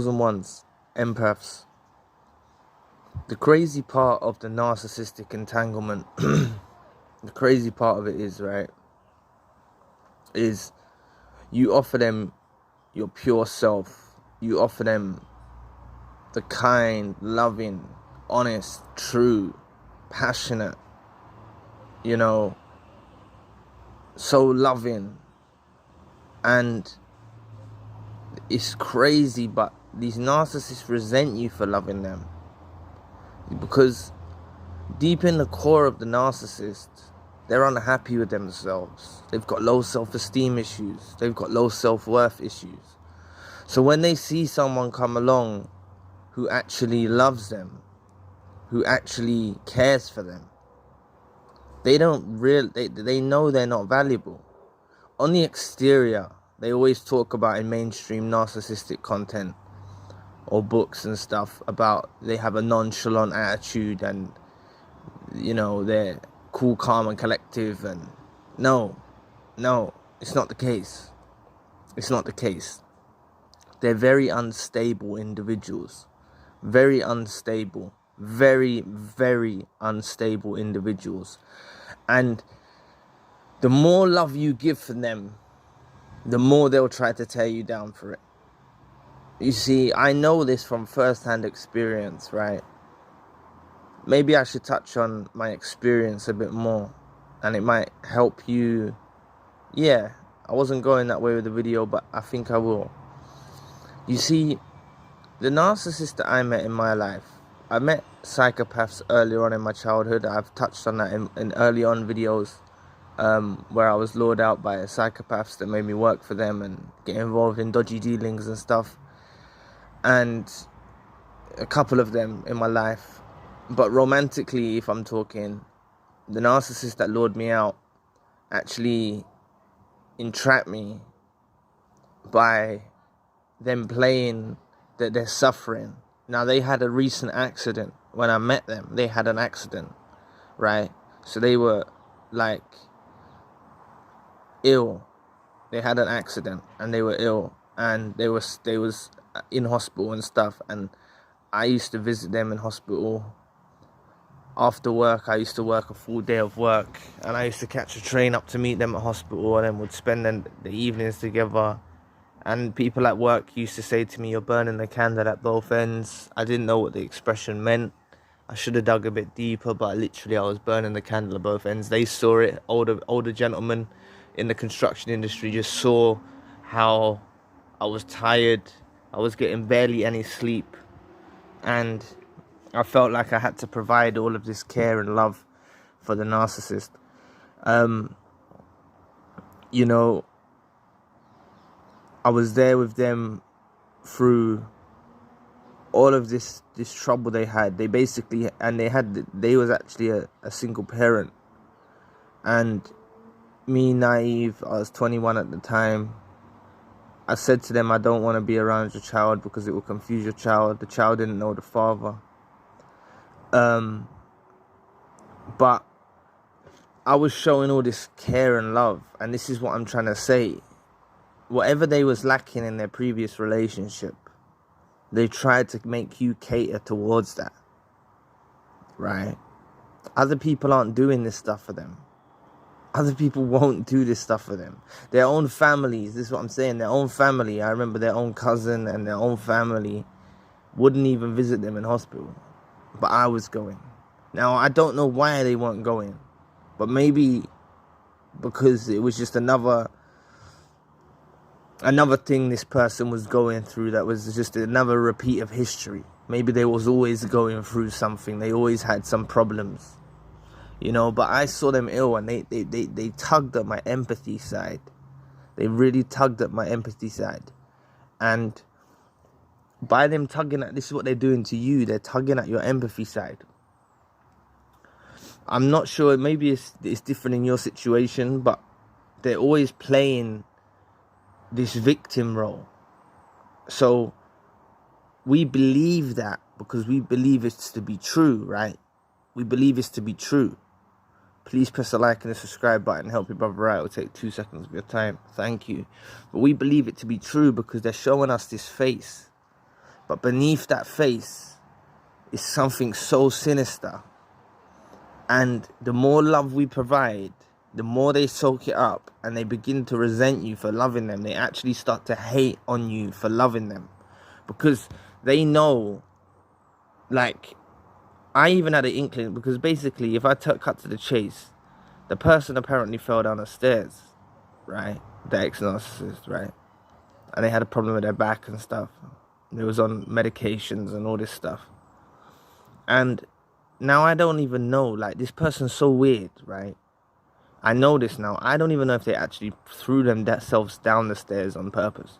chosen ones, empaths. The crazy part of the narcissistic entanglement, the crazy part of it is, right, is you offer them your pure self. You offer them the kind, loving, honest, true, passionate, so loving. And it's crazy, but these narcissists resent you for loving them. Because deep in the core of the narcissist, they're unhappy with themselves. They've got low self-esteem issues. They've got low self-worth issues. So when they see someone come along who actually loves them, who actually cares for them, they know they're not valuable. On the exterior, they always talk about in mainstream narcissistic content or books and stuff about they have a nonchalant attitude and, they're cool, calm and collective. And no, it's not the case. It's not the case. They're very unstable individuals. Very unstable. Very, very unstable individuals. And the more love you give for them, the more they'll try to tear you down for it. You see, I know this from first-hand experience, right? Maybe I should touch on my experience a bit more, and it might help you. Yeah, I wasn't going that way with the video, but I think I will. You see, the narcissist that I met in my life, I met psychopaths earlier on in my childhood. I've touched on that in early on videos, where I was lured out by psychopaths that made me work for them and get involved in dodgy dealings and stuff. And a couple of them in my life. But romantically, if I'm talking, the narcissist that lured me out actually entrapped me by them playing that they're suffering. Now, they had a recent accident. When I met them, they had an accident, right? So they were like ill. They had an accident and they were ill, and they was in hospital and stuff. And I used to visit them in hospital. After work, I used to work a full day of work, and I used to catch a train up to meet them at hospital, and then would spend the evenings together. And people at work used to say to me, "You're burning the candle at both ends." I didn't know what the expression meant. I should have dug a bit deeper, but literally I was burning the candle at both ends. They saw it. Older gentlemen in the construction industry just saw how I was tired. I was getting barely any sleep, and I felt like I had to provide all of this care and love for the narcissist. I was there with them through all of this trouble they had. They was actually a single parent. And me, naive, I was 21 at the time. I said to them, I don't want to be around your child because it will confuse your child. The child didn't know the father. But I was showing all this care and love. And this is what I'm trying to say. Whatever they was lacking in their previous relationship, they tried to make you cater towards that. Right? Other people aren't doing this stuff for them. Other people won't do this stuff for them. Their own families, this is what I'm saying, their own family. I remember their own cousin and their own family wouldn't even visit them in hospital. But I was going. Now, I don't know why they weren't going. But maybe because it was just another thing this person was going through that was just another repeat of history. Maybe they was always going through something. They always had some problems. But I saw them ill, and they tugged at my empathy side. They really tugged at my empathy side. And by them tugging at, this is what they're doing to you. They're tugging at your empathy side. I'm not sure, maybe it's different in your situation, but they're always playing this victim role. So we believe that because we believe it's to be true, right? We believe it's to be true. Please press the like and the subscribe button. Help your brother out. It'll take 2 seconds of your time. Thank you. But we believe it to be true because they're showing us this face. But beneath that face is something so sinister. And the more love we provide, the more they soak it up and they begin to resent you for loving them. They actually start to hate on you for loving them. Because they know, like, I even had an inkling, because basically, if I cut to the chase, the person apparently fell down the stairs, right? The ex-narcissist, right? And they had a problem with their back and stuff. They was on medications and all this stuff. And now I don't even know, like, this person's so weird, right? I know this now. I don't even know if they actually threw themselves down the stairs on purpose.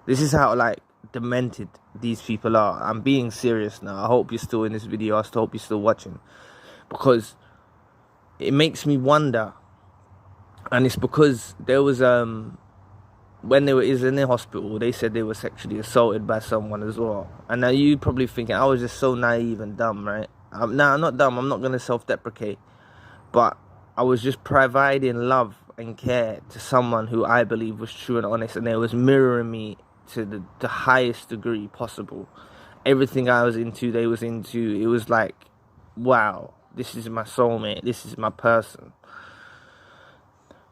This is how, like, demented these people are. I'm being serious now. I hope you're still in this video. I still hope you're still watching, because it makes me wonder. And it's because there was when they were in the hospital, they said they were sexually assaulted by someone as well. And now you probably thinking I was just so naive and dumb, right? No, I'm not dumb. I'm not going to self-deprecate, but I was just providing love and care to someone who I believe was true and honest, and they was mirroring me to the highest degree possible. Everything I was into, they was into. It was like, wow, this is my soulmate. This is my person.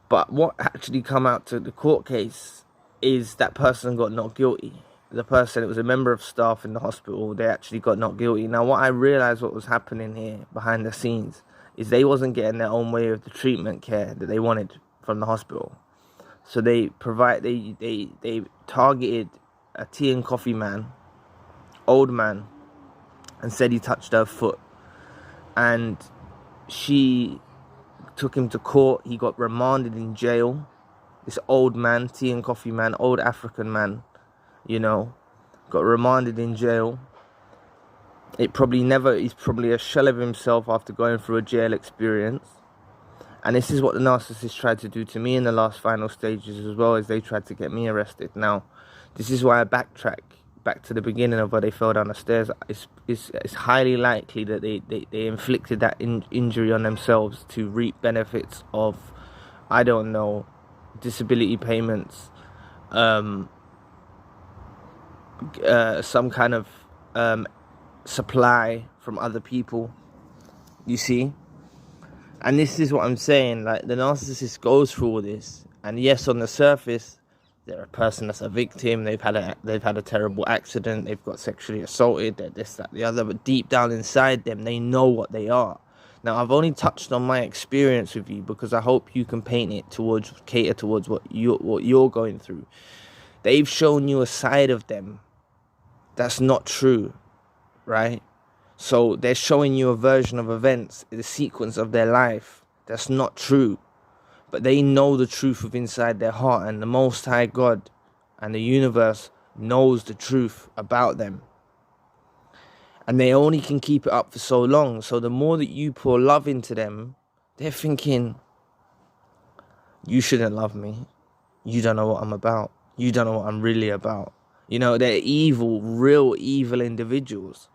But what actually come out to the court case is that person got not guilty. The person, it was a member of staff in the hospital, they actually got not guilty. Now, what I realized what was happening here behind the scenes is they wasn't getting their own way of the treatment care that they wanted from the hospital. So they targeted a tea and coffee man, old man, and said he touched her foot. And she took him to court. He got remanded in jail. This old man, tea and coffee man, old African man, you know, got remanded in jail. He's probably a shell of himself after going through a jail experience. And this is what the narcissists tried to do to me in the last final stages as well, as they tried to get me arrested. Now, this is why I backtrack back to the beginning of where they fell down the stairs. It's highly likely that they inflicted that injury on themselves to reap benefits of, I don't know, disability payments, some kind of supply from other people, you see. And this is what I'm saying, like, the narcissist goes through all this, and yes, on the surface they're a person that's a victim, they've had a terrible accident, they've got sexually assaulted, they're this, that, the other, but deep down inside them, they know what they are. Now, I've only touched on my experience with you because I hope you can cater towards what you're going through. They've shown you a side of them that's not true, right? So they're showing you a version of events, the sequence of their life that's not true. But they know the truth of inside their heart, and the Most High God and the universe knows the truth about them. And they only can keep it up for so long. So the more that you pour love into them, they're thinking, you shouldn't love me. You don't know what I'm about. You don't know what I'm really about. You know, they're evil, real evil individuals.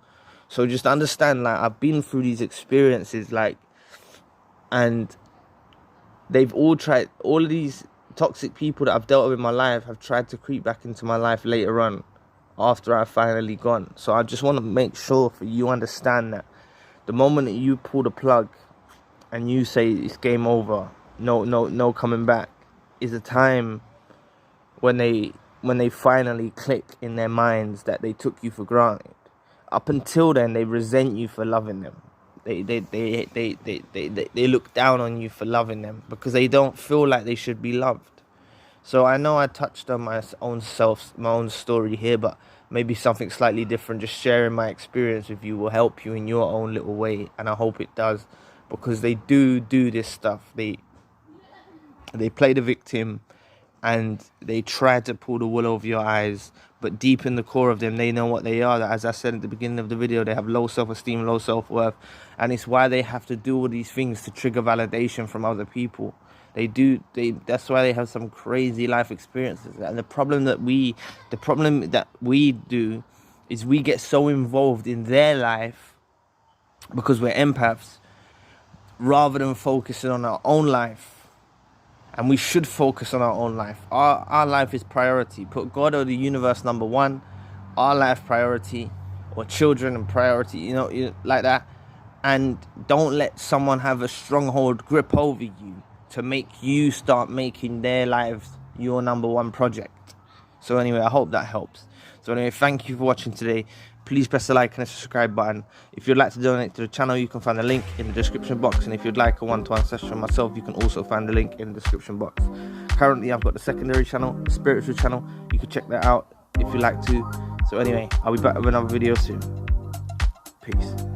So just understand, like, I've been through these experiences, like, and they've all of these toxic people that I've dealt with in my life have tried to creep back into my life later on, after I've finally gone. So I just want to make sure for you understand that the moment that you pull the plug and you say it's game over, no coming back, is a time when they finally click in their minds that they took you for granted. Up until then, they resent you for loving them. They look down on you for loving them because they don't feel like they should be loved. So I know I touched on my own story here, but maybe something slightly different. Just sharing my experience with you will help you in your own little way, and I hope it does, because they do this stuff. They play the victim, and they try to pull the wool over your eyes, but deep in the core of them, they know what they are. As I said at the beginning of the video, they have low self-esteem, low self-worth, and it's why they have to do all these things to trigger validation from other people. That's why they have some crazy life experiences. And the problem that we do is we get so involved in their life because we're empaths, rather than focusing on our own life. And we should focus on our own life. Our life is priority. Put God or the universe number one. our life priority, or children and priority, you know, like that. And don't let someone have a stronghold grip over you to make you start making their lives your #1 project. So anyway, I hope that helps. So anyway, thank you for watching today. Please press the like and the subscribe button. If you'd like to donate to the channel, you can find the link in the description box. And if you'd like a one-to-one session with myself, you can also find the link in the description box. Currently, I've got the secondary channel, the spiritual channel. You can check that out if you'd like to. So anyway, I'll be back with another video soon. Peace.